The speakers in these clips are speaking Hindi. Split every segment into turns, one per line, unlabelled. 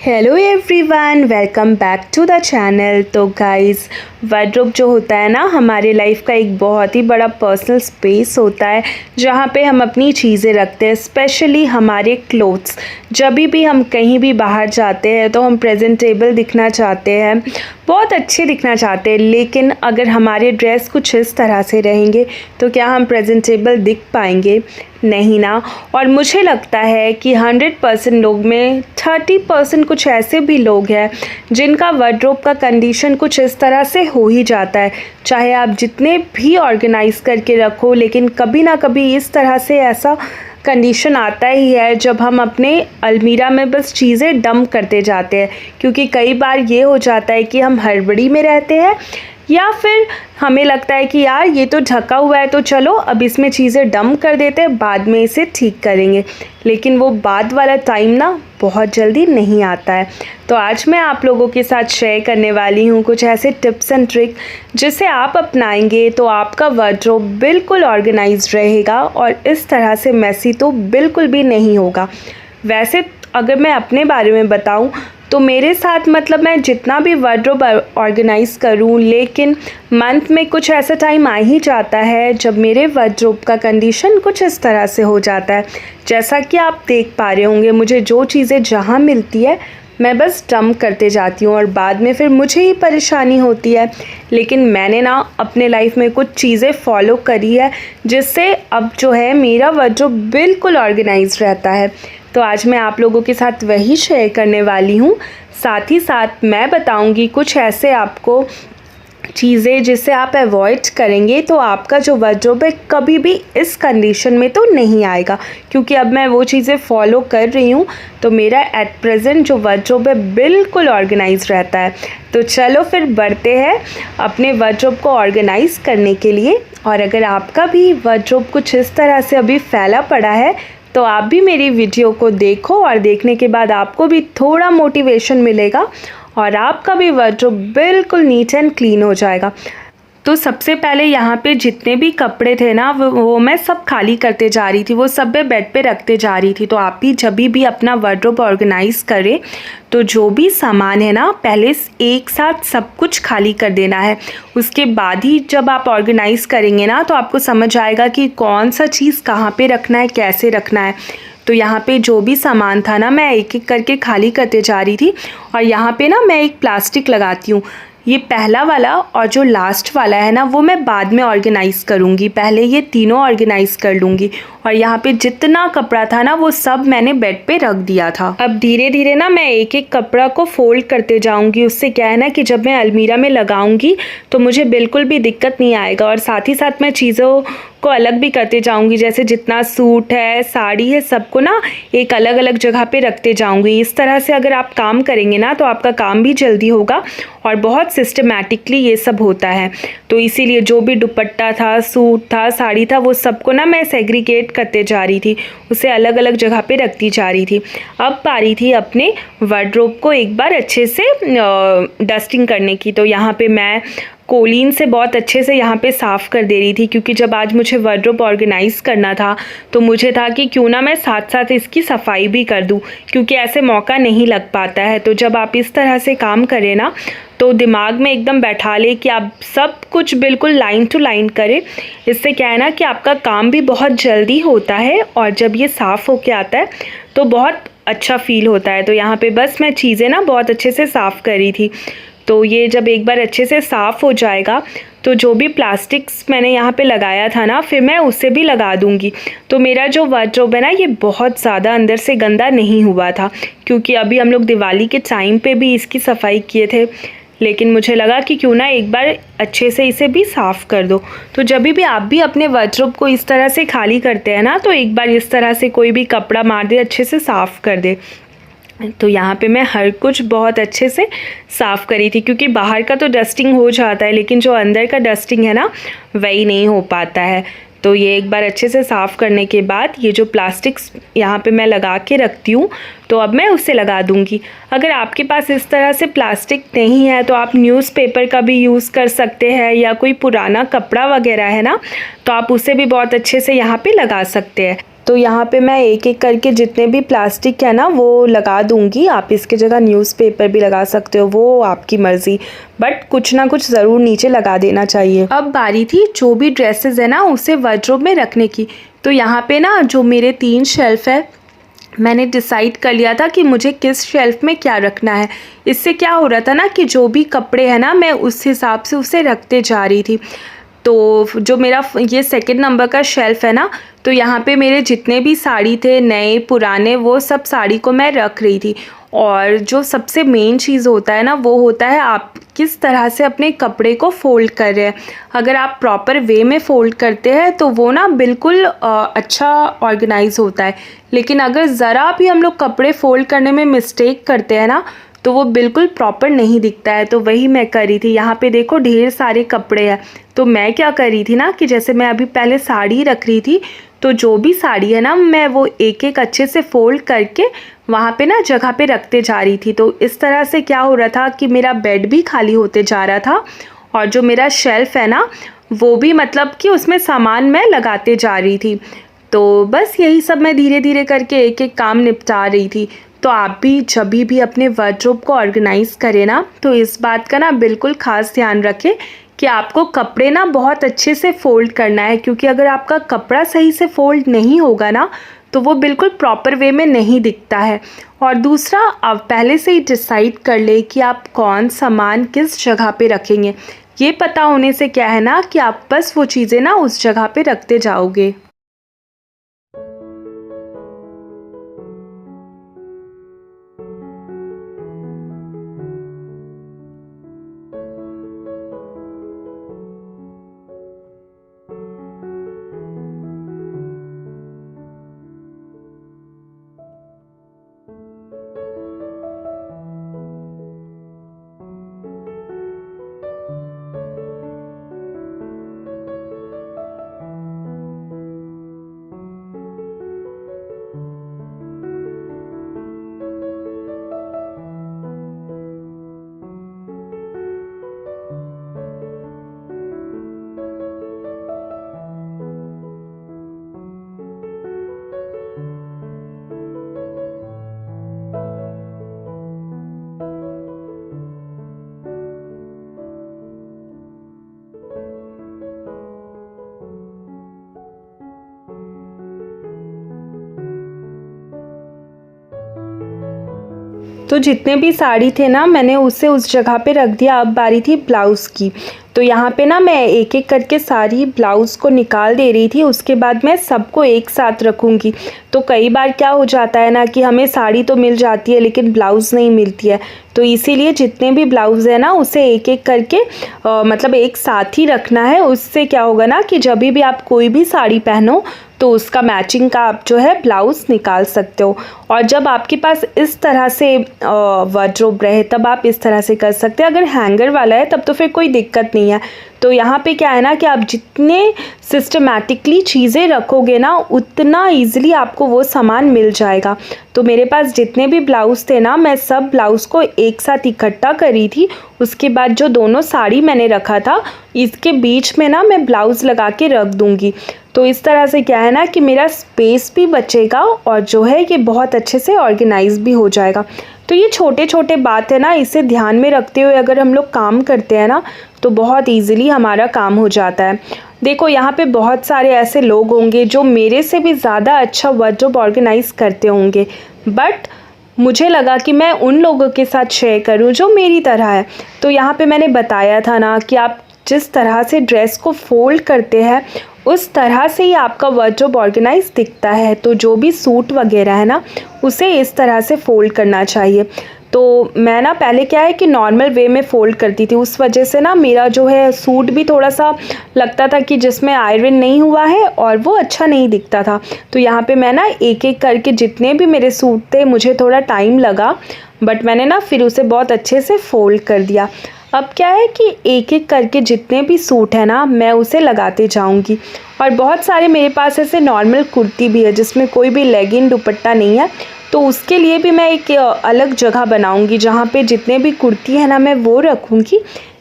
Hello everyone, welcome back to the channel. तो गाइस, वार्डरोब जो होता है ना, हमारे लाइफ का एक बहुत ही बड़ा पर्सनल स्पेस होता है जहाँ पे हम अपनी चीज़ें रखते हैं, स्पेशली हमारे क्लोथ्स। जब भी हम कहीं भी बाहर जाते हैं तो हम प्रेजेंटेबल दिखना चाहते हैं, बहुत अच्छे दिखना चाहते हैं, लेकिन अगर हमारे ड्रेस कुछ इस तरह से रहेंगे तो क्या हम प्रेजेंटेबल दिख पाएंगे? नहीं ना। और मुझे लगता है कि 100% लोग में 30% कुछ ऐसे भी लोग हैं जिनका वार्डरोब का कंडीशन कुछ इस तरह से हो ही जाता है। चाहे आप जितने भी ऑर्गेनाइज़ करके रखो, लेकिन कभी ना कभी इस तरह से ऐसा कंडीशन आता ही है जब हम अपने अलमीरा में बस चीज़ें डंप करते जाते हैं। क्योंकि कई बार ये हो जाता है कि हम हड़बड़ी में रहते हैं, या फिर हमें लगता है कि यार ये तो ढका हुआ है तो चलो अब इसमें चीज़ें डंप कर देते हैं, बाद में इसे ठीक करेंगे। लेकिन वो बाद वाला टाइम ना बहुत जल्दी नहीं आता है। तो आज मैं आप लोगों के साथ शेयर करने वाली हूँ कुछ ऐसे टिप्स एंड ट्रिक जिसे आप अपनाएंगे तो आपका वार्डरोब बिल्कुल ऑर्गेनाइज्ड रहेगा और इस तरह से मैसी तो बिल्कुल भी नहीं होगा। वैसे अगर मैं अपने बारे में बताऊँ तो मेरे साथ मतलब मैं जितना भी वार्डरोब ऑर्गेनाइज़ करूं, लेकिन मंथ में कुछ ऐसा टाइम आ ही जाता है जब मेरे वार्डरोब का कंडीशन कुछ इस तरह से हो जाता है। जैसा कि आप देख पा रहे होंगे, मुझे जो चीज़ें जहां मिलती है मैं बस डंप करते जाती हूँ और बाद में फिर मुझे ही परेशानी होती है। लेकिन मैंने ना अपने लाइफ में कुछ चीज़ें फॉलो करी है जिससे अब जो है मेरा वार्डरोब बिल्कुल ऑर्गेनाइज रहता है। तो आज मैं आप लोगों के साथ वही शेयर करने वाली हूँ। साथ ही साथ मैं बताऊँगी कुछ ऐसे आपको चीज़ें जिससे आप अवॉइड करेंगे तो आपका जो वार्डरोब है कभी भी इस कंडीशन में तो नहीं आएगा। क्योंकि अब मैं वो चीज़ें फॉलो कर रही हूँ तो मेरा एट प्रेजेंट जो वार्डरोब है बिल्कुल ऑर्गेनाइज रहता है। तो चलो फिर बढ़ते हैं अपने वार्डरोब को ऑर्गेनाइज करने के लिए। और अगर आपका भी वार्डरोब कुछ इस तरह से अभी फैला पड़ा है तो आप भी मेरी वीडियो को देखो और देखने के बाद आपको भी थोड़ा मोटिवेशन मिलेगा और आपका भी वार्डरोब बिल्कुल नीट एंड क्लीन हो जाएगा। तो सबसे पहले यहाँ पे जितने भी कपड़े थे ना वो मैं सब खाली करते जा रही थी, वो सब मैं बेड पे रखते जा रही थी। तो आप भी जब भी अपना वार्डरोब ऑर्गेनाइज़ करें तो जो भी सामान है ना पहले एक साथ सब कुछ खाली कर देना है। उसके बाद ही जब आप ऑर्गेनाइज़ करेंगे ना तो आपको समझ आएगा कि कौन सा चीज़ कहाँ पे रखना है, कैसे रखना है। तो यहाँ पे जो भी सामान था ना मैं एक एक करके खाली करते जा रही थी। और यहाँ पे ना मैं एक प्लास्टिक लगाती हूँ। ये पहला वाला और जो लास्ट वाला है ना वो मैं बाद में ऑर्गेनाइज़ करूँगी, पहले ये तीनों ऑर्गेनाइज़ कर लूँगी। और यहाँ पे जितना कपड़ा था ना वो सब मैंने बेड पे रख दिया था। अब धीरे धीरे ना मैं एक एक कपड़ा को फोल्ड करते जाऊँगी। उससे क्या है ना कि जब मैं अलमीरा में लगाऊँगी तो मुझे बिल्कुल भी दिक्कत नहीं आएगा। और साथ ही साथ मैं चीज़ों को अलग भी करते जाऊंगी, जैसे जितना सूट है, साड़ी है, सबको ना एक अलग अलग जगह पे रखते जाऊंगी। इस तरह से अगर आप काम करेंगे ना तो आपका काम भी जल्दी होगा और बहुत सिस्टमैटिकली ये सब होता है। तो इसीलिए जो भी दुपट्टा था, सूट था, साड़ी था, वो सबको ना मैं सेग्रीगेट करते जा रही थी, उसे अलग अलग जगह पे रखती जा रही थी। अब पारी थी अपने वार्डरोब को एक बार अच्छे से डस्टिंग करने की। तो यहाँ पे मैं कोलीन से बहुत अच्छे से यहाँ पे साफ़ कर दे रही थी, क्योंकि जब आज मुझे वार्डरोब ऑर्गेनाइज़ करना था तो मुझे था कि क्यों ना मैं साथ साथ इसकी सफाई भी कर दूँ, क्योंकि ऐसे मौका नहीं लग पाता है। तो जब आप इस तरह से काम करें ना तो दिमाग में एकदम बैठा ले कि आप सब कुछ बिल्कुल लाइन टू लाइन करें। इससे क्या है ना कि आपका काम भी बहुत जल्दी होता है और जब ये साफ़ होके आता है तो बहुत अच्छा फील होता है। तो यहाँ पे बस मैं चीज़ें ना बहुत अच्छे से साफ़ कर रही थी। तो ये जब एक बार अच्छे से साफ़ हो जाएगा तो जो भी प्लास्टिक्स मैंने यहाँ पे लगाया था ना फिर मैं उसे भी लगा दूँगी। तो मेरा जो वार्डरोब है ना ये बहुत ज़्यादा अंदर से गंदा नहीं हुआ था, क्योंकि अभी हम लोग दिवाली के टाइम पे भी इसकी सफाई किए थे। लेकिन मुझे लगा कि क्यों ना एक बार अच्छे से इसे भी साफ़ कर दो। तो जब भी आप भी अपने वार्डरोब को इस तरह से खाली करते हैं ना तो एक बार इस तरह से कोई भी कपड़ा मार दे, अच्छे से साफ़ कर दे। तो यहाँ पे मैं हर कुछ बहुत अच्छे से साफ़ करी थी, क्योंकि बाहर का तो डस्टिंग हो जाता है लेकिन जो अंदर का डस्टिंग है ना वही नहीं हो पाता है। तो ये एक बार अच्छे से साफ़ करने के बाद ये जो प्लास्टिक्स यहाँ पे मैं लगा के रखती हूँ तो अब मैं उसे लगा दूँगी। अगर आपके पास इस तरह से प्लास्टिक नहीं है तो आप न्यूज़पेपर का भी यूज़ कर सकते हैं, या कोई पुराना कपड़ा वगैरह है ना तो आप उसे भी बहुत अच्छे से यहाँ पे लगा सकते हैं। तो यहाँ पे मैं एक एक करके जितने भी प्लास्टिक है ना वो लगा दूँगी। आप इसकी जगह न्यूज़पेपर भी लगा सकते हो, वो आपकी मर्ज़ी, बट कुछ ना कुछ ज़रूर नीचे लगा देना चाहिए। अब बारी थी जो भी ड्रेसेस है ना उसे वार्डरोब में रखने की। तो यहाँ पे ना जो मेरे 3 शेल्फ़ है, मैंने डिसाइड कर लिया था कि मुझे किस शेल्फ़ में क्या रखना है। इससे क्या हो रहा था ना कि जो भी कपड़े हैं ना मैं उस हिसाब से उसे रखते जा रही थी। तो जो मेरा ये सेकंड नंबर का शेल्फ़ है ना, तो यहाँ पे मेरे जितने भी साड़ी थे, नए पुराने, वो सब साड़ी को मैं रख रही थी। और जो सबसे मेन चीज़ होता है ना वो होता है आप किस तरह से अपने कपड़े को फ़ोल्ड कर रहे हैं। अगर आप प्रॉपर वे में फ़ोल्ड करते हैं तो वो ना बिल्कुल अच्छा ऑर्गेनाइज़ होता है। लेकिन अगर ज़रा भी हम लोग कपड़े फ़ोल्ड करने में मिस्टेक करते हैं ना तो वो बिल्कुल प्रॉपर नहीं दिखता है। तो वही मैं कर रही थी। यहाँ पे देखो ढेर सारे कपड़े हैं। तो मैं क्या कर रही थी ना कि जैसे मैं अभी पहले साड़ी रख रही थी, तो जो भी साड़ी है ना मैं वो एक एक अच्छे से फ़ोल्ड करके वहाँ पे ना जगह पे रखते जा रही थी। तो इस तरह से क्या हो रहा था कि मेरा बेड भी खाली होते जा रहा था और जो मेरा शेल्फ़ है ना वो भी मतलब कि उसमें सामान मैं लगाते जा रही थी। तो बस यही सब मैं धीरे धीरे करके एक एक काम निपटा रही थी। तो आप भी जब भी अपने वार्डरोब को ऑर्गेनाइज़ करें ना तो इस बात का ना बिल्कुल ख़ास ध्यान रखें कि आपको कपड़े ना बहुत अच्छे से फ़ोल्ड करना है, क्योंकि अगर आपका कपड़ा सही से फ़ोल्ड नहीं होगा ना तो वो बिल्कुल प्रॉपर वे में नहीं दिखता है। और दूसरा, आप पहले से ही डिसाइड कर ले कि आप कौन सामान किस जगह पे रखेंगे। ये पता होने से क्या है ना कि आप बस वो चीज़ें ना उस जगह पे रखते जाओगे। तो जितने भी साड़ी थे ना मैंने उसे उस जगह पे रख दिया। अब बारी थी ब्लाउज़ की। तो यहाँ पे ना मैं एक एक करके सारी ब्लाउज़ को निकाल दे रही थी। उसके बाद मैं सबको एक साथ रखूँगी। तो कई बार क्या हो जाता है ना कि हमें साड़ी तो मिल जाती है लेकिन ब्लाउज़ नहीं मिलती है। तो इसीलिए जितने भी ब्लाउज़ है ना उसे एक एक करके मतलब एक साथ ही रखना है। उससे क्या होगा ना कि जब भी आप कोई भी साड़ी पहनो तो उसका मैचिंग का आप जो है ब्लाउज़ निकाल सकते हो। और जब आपके पास इस तरह से वार्डरोब रहे तब आप इस तरह से कर सकते हैं। अगर हैंगर वाला है तब तो फिर कोई दिक्कत नहीं है। तो यहाँ पे क्या है ना कि आप जितने सिस्टमैटिकली चीज़ें रखोगे ना उतना ईज़िली आपको वो सामान मिल जाएगा। तो मेरे पास जितने भी ब्लाउज़ थे ना मैं सब ब्लाउज़ को एक साथ इकट्ठा करी थी। उसके बाद जो दोनों साड़ी मैंने रखा था इसके बीच में ना मैं ब्लाउज़ लगा के रख दूँगी। तो इस तरह से क्या है ना कि मेरा स्पेस भी बचेगा और जो है ये बहुत अच्छे से ऑर्गेनाइज भी हो जाएगा। तो ये छोटे छोटे बात है ना, इसे ध्यान में रखते हुए अगर हम लोग काम करते हैं ना तो बहुत ईज़िली हमारा काम हो जाता है। देखो यहाँ पे बहुत सारे ऐसे लोग होंगे जो मेरे से भी ज़्यादा अच्छा वार्डरोब ऑर्गेनाइज़ करते होंगे, बट मुझे लगा कि मैं उन लोगों के साथ शेयर करूं जो मेरी तरह है। तो यहाँ पे मैंने बताया था ना कि आप जिस तरह से ड्रेस को फ़ोल्ड करते हैं उस तरह से ही आपका वार्डरोब ऑर्गेनाइज दिखता है। तो जो भी सूट वगैरह है ना उसे इस तरह से फ़ोल्ड करना चाहिए। तो मैं ना पहले क्या है कि नॉर्मल वे में फ़ोल्ड करती थी, उस वजह से ना मेरा जो है सूट भी थोड़ा सा लगता था कि जिसमें आयरन नहीं हुआ है और वो अच्छा नहीं दिखता था। तो यहाँ पे मैं ना एक एक करके जितने भी मेरे सूट थे, मुझे थोड़ा टाइम लगा बट मैंने ना फिर उसे बहुत अच्छे से फ़ोल्ड कर दिया। अब क्या है कि एक एक करके जितने भी सूट है ना मैं उसे लगाते जाऊंगी। और बहुत सारे मेरे पास ऐसे नॉर्मल कुर्ती भी है जिसमें कोई भी लेगिंग दुपट्टा नहीं है, तो उसके लिए भी मैं एक अलग जगह बनाऊंगी जहाँ पे जितने भी कुर्ती है ना मैं वो रखूँगी।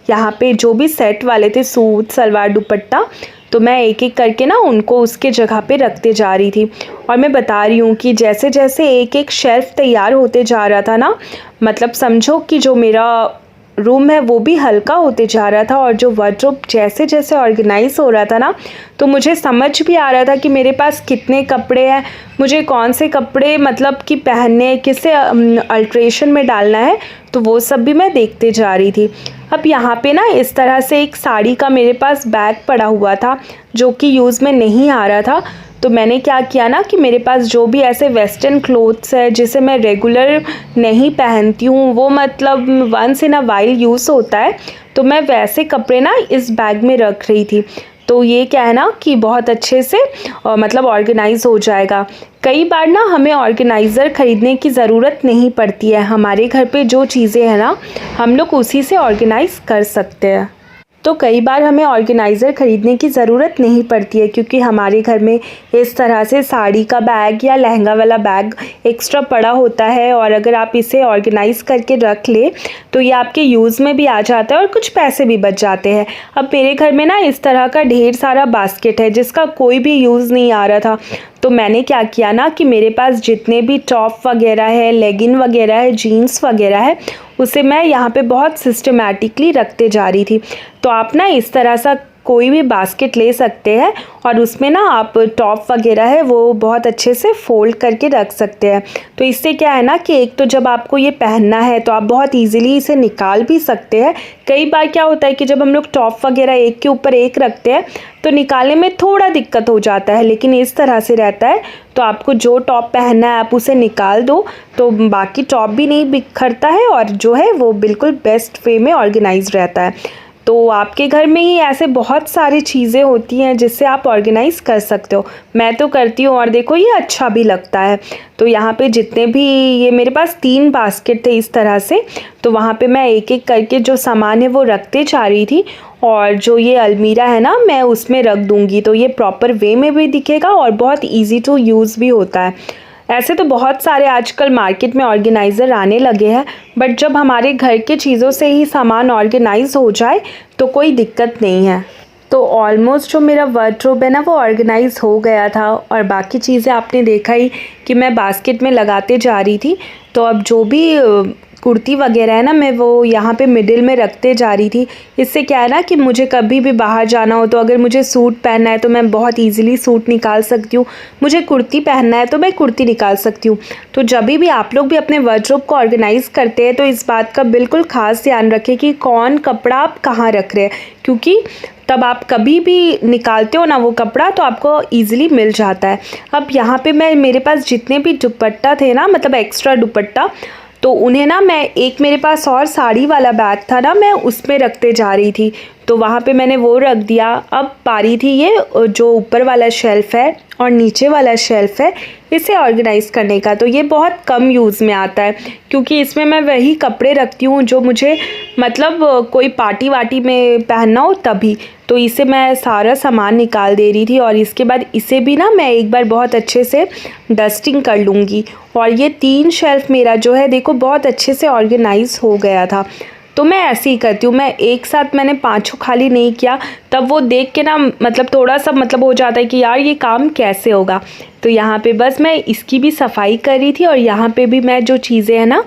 यहाँ पे जो भी सेट वाले थे सूट सलवार दुपट्टा, तो मैं एक एक करके ना उनको उसके जगह पे रखते जा रही थी। और मैं बता रही हूँ कि जैसे जैसे एक एक शेल्फ़ तैयार होते जा रहा था ना, मतलब समझो कि जो मेरा रूम है वो भी हल्का होते जा रहा था और जो वार्डरोब जैसे जैसे ऑर्गेनाइज़ हो रहा था ना, तो मुझे समझ भी आ रहा था कि मेरे पास कितने कपड़े हैं, मुझे कौन से कपड़े मतलब कि पहनने, किसे अल्ट्रेशन में डालना है, तो वो सब भी मैं देखते जा रही थी। अब यहाँ पे ना इस तरह से एक साड़ी का मेरे पास बैग पड़ा हुआ था जो कि यूज़ में नहीं आ रहा था। तो मैंने क्या किया ना कि मेरे पास जो भी ऐसे वेस्टर्न क्लोथ्स है जिसे मैं रेगुलर नहीं पहनती हूँ, वो मतलब once in a while use होता है, तो मैं वैसे कपड़े ना इस बैग में रख रही थी। तो ये क्या है ना कि बहुत अच्छे से मतलब ऑर्गेनाइज़ हो जाएगा। कई बार ना हमें ऑर्गेनाइज़र ख़रीदने की ज़रूरत नहीं पड़ती है, हमारे घर पे जो चीज़ें हैं ना हम लोग उसी से ऑर्गेनाइज़ कर सकते हैं। तो कई बार हमें ऑर्गेनाइज़र ख़रीदने की ज़रूरत नहीं पड़ती है, क्योंकि हमारे घर में इस तरह से साड़ी का बैग या लहंगा वाला बैग एक्स्ट्रा पड़ा होता है, और अगर आप इसे ऑर्गेनाइज़ करके रख ले तो ये आपके यूज़ में भी आ जाता है और कुछ पैसे भी बच जाते हैं। अब मेरे घर में ना इस तरह का ढेर सारा बास्केट है जिसका कोई भी यूज़ नहीं आ रहा था। तो मैंने क्या किया ना कि मेरे पास जितने भी टॉप वगैरह है, लेगिन वगैरह है, जीन्स वगैरह है, उसे मैं यहाँ पे बहुत सिस्टमैटिकली रखते जा रही थी। तो आप ना इस तरह सा कोई भी बास्केट ले सकते हैं और उसमें ना आप टॉप वगैरह है वो बहुत अच्छे से फ़ोल्ड करके रख सकते हैं। तो इससे क्या है ना कि एक तो जब आपको ये पहनना है तो आप बहुत ईज़िली इसे निकाल भी सकते हैं। कई बार क्या होता है कि जब हम लोग टॉप वगैरह एक के ऊपर एक रखते हैं तो निकालने में थोड़ा दिक्कत हो जाता है, लेकिन इस तरह से रहता है तो आपको जो टॉप पहनना है आप उसे निकाल दो, तो बाकी टॉप भी नहीं बिखरता है और जो है वो बिल्कुल बेस्ट वे में ऑर्गेनाइज रहता है। तो आपके घर में ही ऐसे बहुत सारी चीज़ें होती हैं जिससे आप ऑर्गेनाइज़ कर सकते हो। मैं तो करती हूँ और देखो ये अच्छा भी लगता है। तो यहाँ पे जितने भी, ये मेरे पास 3 बास्केट थे इस तरह से, तो वहाँ पे मैं एक एक करके जो सामान है वो रखते जा रही थी। और जो ये अलमीरा है ना मैं उसमें रख दूँगी, तो ये प्रॉपर वे में भी दिखेगा और बहुत ईजी टू यूज़ भी होता है। ऐसे तो बहुत सारे आजकल मार्केट में ऑर्गेनाइज़र आने लगे हैं, बट जब हमारे घर के चीज़ों से ही सामान ऑर्गेनाइज हो जाए तो कोई दिक्कत नहीं है। तो ऑलमोस्ट जो मेरा वार्डरोब है ना वो ऑर्गेनाइज हो गया था, और बाकी चीज़ें आपने देखा ही कि मैं बास्केट में लगाते जा रही थी। तो अब जो भी कुर्ती वगैरह है ना मैं वो यहाँ पे मिडिल में रखते जा रही थी। इससे क्या है ना कि मुझे कभी भी बाहर जाना हो तो अगर मुझे सूट पहनना है तो मैं बहुत इजीली सूट निकाल सकती हूँ, मुझे कुर्ती पहनना है तो मैं कुर्ती निकाल सकती हूँ। तो जब भी आप लोग भी अपने वार्डरोब को ऑर्गेनाइज़ करते हैं तो इस बात का बिल्कुल ख़ास ध्यान रखें कि कौन कपड़ा आप कहाँ रख रहे हैं, क्योंकि तब आप कभी भी निकालते हो ना वो कपड़ा तो आपको ईज़िली मिल जाता है। अब यहाँ पे मैं, मेरे पास जितने भी दुपट्टा थे ना, मतलब एक्स्ट्रा दुपट्टा, तो उन्हें ना मैं, एक मेरे पास और साड़ी वाला बैग था ना मैं उसमें रखते जा रही थी, तो वहाँ पे मैंने वो रख दिया। अब पारी थी ये जो ऊपर वाला शेल्फ़ है और नीचे वाला शेल्फ़ है इसे ऑर्गेनाइज़ करने का। तो ये बहुत कम यूज़ में आता है क्योंकि इसमें मैं वही कपड़े रखती हूँ जो मुझे मतलब कोई पार्टी वार्टी में पहनना हो तभी। तो इसे मैं सारा सामान निकाल दे रही थी और इसके बाद इसे भी ना मैं एक बार बहुत अच्छे से डस्टिंग कर लूँगी। और ये 3 शेल्फ़ मेरा जो है देखो बहुत अच्छे से ऑर्गेनाइज़ हो गया था। तो मैं ऐसे ही करती हूँ, मैं एक साथ मैंने पाँचों खाली नहीं किया, तब वो देख के ना मतलब थोड़ा सा मतलब हो जाता है कि यार ये काम कैसे होगा। तो यहाँ पे बस मैं इसकी भी सफाई कर रही थी और यहाँ पे भी मैं जो चीज़ें हैं ना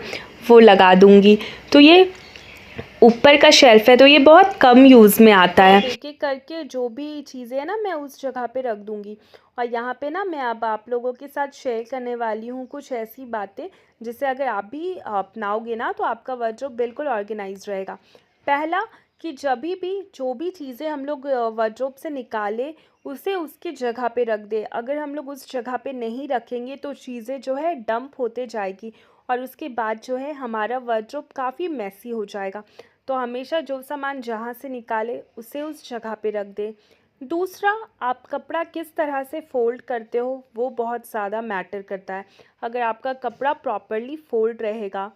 वो लगा दूँगी। तो ये ऊपर का शेल्फ़ है तो ये बहुत कम यूज़ में आता है। एक एक करके जो भी चीज़ें हैं ना मैं उस जगह पे रख दूँगी। और यहाँ पे ना मैं अब आप लोगों के साथ शेयर करने वाली हूँ कुछ ऐसी बातें जिसे अगर आप भी अपनाओगे ना तो आपका वार्डरोब बिल्कुल ऑर्गेनाइज रहेगा। पहला, कि जब भी जो भी चीज़ें हम लोग वार्डरोब से निकालें उसे उसकी जगह पे रख दें। अगर हम लोग उस जगह पे नहीं रखेंगे तो चीज़ें जो है डंप होते जाएगी और उसके बाद जो है हमारा वार्डरोब काफ़ी मैसी हो जाएगा। तो हमेशा जो सामान जहाँ से निकाले उसे उस जगह पे रख दें। दूसरा, आप कपड़ा किस तरह से फ़ोल्ड करते हो वो बहुत ज़्यादा मैटर करता है। अगर आपका कपड़ा प्रॉपरली फ़ोल्ड रहेगा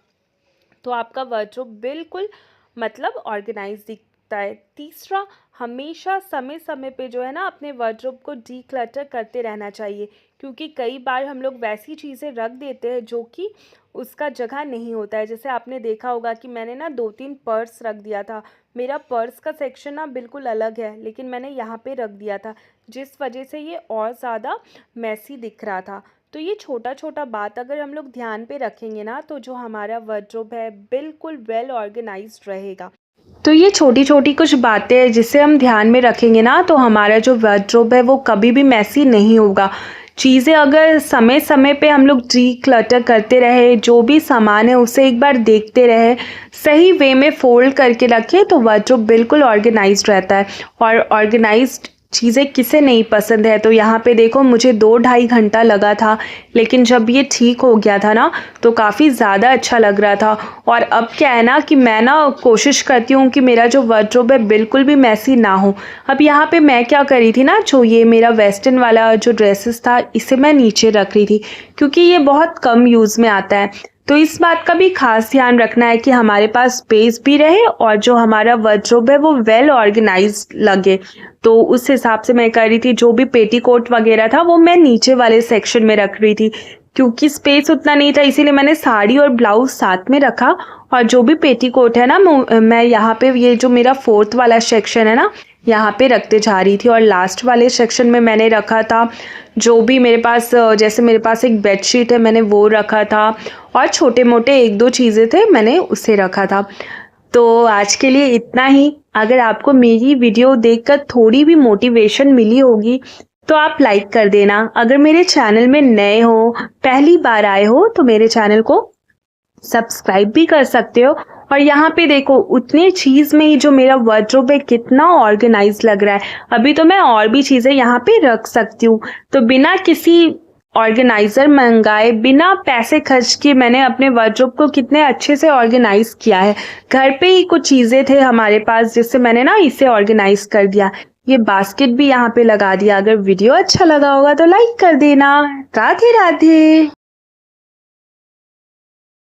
तो आपका वार्डरोब बिल्कुल मतलब ऑर्गेनाइज दिखता है। तीसरा, हमेशा समय समय पे जो है ना अपने वार्डरोब को डीक्लटर करते रहना चाहिए, क्योंकि कई बार हम लोग वैसी चीज़ें रख देते हैं जो कि उसका जगह नहीं होता है। जैसे आपने देखा होगा कि मैंने ना 2-3 पर्स रख दिया था। मेरा पर्स का सेक्शन ना बिल्कुल अलग है, लेकिन मैंने यहाँ पे रख दिया था, जिस वजह से ये और ज़्यादा मैसी दिख रहा था। तो ये छोटा-छोटा बात अगर हम लोग ध्यान पे रखेंगे ना, तो जो हमारा वार्डरोब है बिल्कुल वेल ऑर्गेनाइज्ड रहेगा। तो ये छोटी-छोटी कुछ बातें हैं जिसे हम ध्यान में रखेंगे ना, तो हमारा जो वार्डरोब है वो कभी भी मैसी नहीं होगा। चीज़ें अगर समय-समय पे हम लोग डिक्लटर करते रहे, जो भी सामान है उसे एक बार देखते रहे, सही वे में फ़ोल्ड करके रखें, तो वार्डरोब बिल्कुल ऑर्गेनाइज्ड रहता है। और ऑर्गेनाइज्ड चीज़ें किसे नहीं पसंद है। तो यहाँ पे देखो मुझे 2-2.5 घंटा लगा था, लेकिन जब ये ठीक हो गया था ना, तो काफ़ी ज़्यादा अच्छा लग रहा था। और अब क्या है ना कि मैं ना कोशिश करती हूँ कि मेरा जो वार्डरोब है बिल्कुल भी मैसी ना हो। अब यहाँ पे मैं क्या कर रही थी ना, जो ये मेरा वेस्टर्न वाला जो ड्रेसेस था, इसे मैं नीचे रख रही थी, क्योंकि ये बहुत कम यूज़ में आता है। तो इस बात का भी खास ध्यान रखना है कि हमारे पास स्पेस भी रहे और जो हमारा वार्डरोब है वो वेल ऑर्गेनाइज्ड लगे। तो उस हिसाब से मैं कर रही थी, जो भी पेटीकोट वगैरह था वो मैं नीचे वाले सेक्शन में रख रही थी, क्योंकि स्पेस उतना नहीं था, इसीलिए मैंने साड़ी और ब्लाउज साथ में रखा। और जो भी पेटीकोट है ना, मैं यहाँ पे ये जो मेरा 4th वाला सेक्शन है ना, यहाँ पे रखते जा रही थी। और लास्ट वाले सेक्शन में मैंने रखा था जो भी मेरे पास, जैसे मेरे पास एक बेडशीट है, मैंने वो रखा था, और छोटे मोटे 1-2 चीज़ें थे, मैंने उसे रखा था। तो आज के लिए इतना ही। अगर आपको मेरी वीडियो देखकर थोड़ी भी मोटिवेशन मिली होगी तो आप लाइक कर देना। अगर मेरे चैनल में नए हो, पहली बार आए हो, तो मेरे चैनल को सब्सक्राइब भी कर सकते हो। और यहाँ पे देखो उतनी चीज़ में ही जो मेरा वार्डरोब है कितना ऑर्गेनाइज लग रहा है। अभी तो मैं और भी चीज़ें यहाँ पे रख सकती हूँ। तो बिना किसी ऑर्गेनाइज़र मंगाए, बिना पैसे खर्च किए, मैंने अपने वार्डरोब को कितने अच्छे से ऑर्गेनाइज किया है। घर पे ही कुछ चीज़ें थे हमारे पास, जिससे मैंने ना इसे ऑर्गेनाइज कर दिया। ये बास्केट भी यहाँ पे लगा दिया। अगर वीडियो अच्छा लगा होगा तो लाइक कर देना। राधे राधे।